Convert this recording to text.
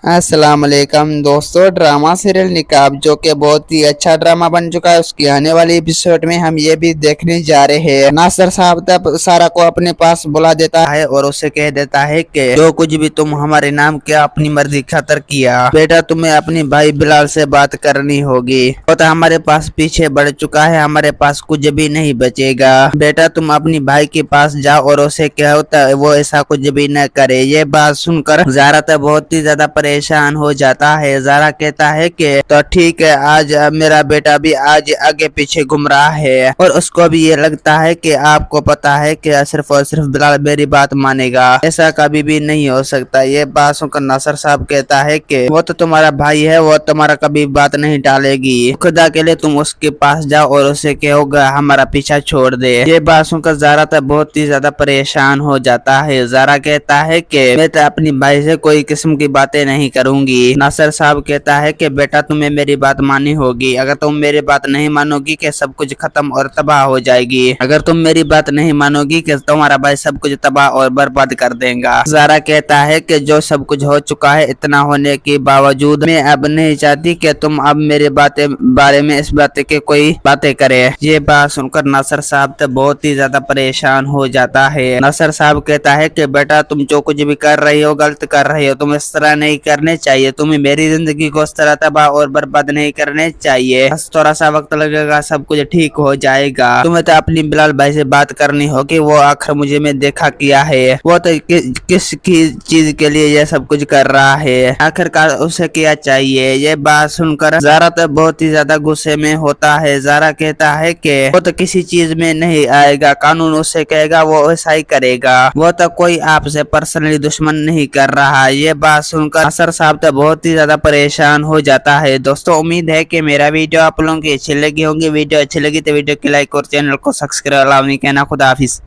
अस्सलाम वालेकुम दोस्तों, ड्रामा सीरियल निकाब जो कि बहुत ही अच्छा ड्रामा बन चुका है, उसकी आने वाली एपिसोड में हम ये भी देखने जा रहे हैं। नासिर साहब तब सारा को अपने पास बुला देता है और उसे कह देता है कि जो कुछ भी तुम हमारे नाम किया अपनी मर्जी खातर किया, बेटा तुम्हें अपनी भाई बिलाल से बात करनी होगी। वो तो हमारे पास पीछे बढ़ चुका है, हमारे पास कुछ भी नहीं बचेगा। बेटा तुम अपनी भाई के पास जाओ और उसे कहो वो ऐसा कुछ भी न करे। ये बात सुनकर ज़ारा तो बहुत ही ज्यादा परेशान हो जाता है। ज़ारा कहता है कि तो ठीक है, आज मेरा बेटा भी आज आगे पीछे घूम रहा है और उसको भी ये लगता है कि आपको पता है कि सिर्फ और सिर्फ बिलाल मेरी बात मानेगा, ऐसा कभी भी नहीं हो सकता। ये बात सुनकर नासिर साहब कहता है कि वो तो तुम्हारा भाई है, वो तुम्हारा कभी बात नहीं डालेगी। खुदा के लिए तुम उसके पास जाओ और उसे कहोगा हमारा पीछा छोड़ दे। ये बात सुनकर ज़ारा तो बहुत ही ज्यादा परेशान हो जाता है। ज़ारा कहता है कि मैं तो अपनी भाई से कोई किस्म की बातें नहीं करूंगी। नासिर साहब कहता है कि बेटा तुम्हें मेरी बात माननी होगी, अगर तुम मेरी बात नहीं मानोगी कि सब कुछ खत्म और तबाह हो जाएगी। अगर तुम मेरी बात नहीं मानोगी कि तुम्हारा भाई सब कुछ तबाह और बर्बाद कर देगा। ज़ारा कहता है कि जो सब कुछ हो चुका है, इतना होने के बावजूद मैं अब नहीं चाहती कि तुम अब मेरे बारे में इस बात के कोई बातें करे। ये बात सुनकर नासिर साहब तो बहुत ही ज्यादा परेशान हो जाता है। नासिर साहब कहता है कि बेटा तुम जो कुछ भी कर रही हो गलत कर रही हो, तुम इस तरह नहीं करने चाहिए, तुम्हें मेरी जिंदगी को इस तरह तबाह और बर्बाद नहीं करने चाहिए। बस थोड़ा सा वक्त लगेगा, सब कुछ ठीक हो जाएगा। तुम्हें तो अपनी बिलाल भाई से बात करनी होगी, वो आखिर मुझे में देखा किया है, वो तो किस की चीज के लिए ये सब कुछ कर रहा है, आखिरकार उसे क्या चाहिए। ये बात सुनकर ज़ारा तो बहुत ही ज्यादा गुस्से में होता है। ज़ारा कहता है कि वो तो किसी चीज में नहीं आएगा, कानून उससे कहेगा वो ऐसा ही करेगा, वो तो कोई आपसे पर्सनली दुश्मन नहीं कर रहा। ये बात सुनकर नासिर साहब तो बहुत ही ज्यादा परेशान हो जाता है। दोस्तों उम्मीद है कि मेरा वीडियो आप लोगों की अच्छी लगी होगी। वीडियो अच्छी लगी तो वीडियो को लाइक और चैनल को सब्सक्राइब कहना। खुदा हाफिज।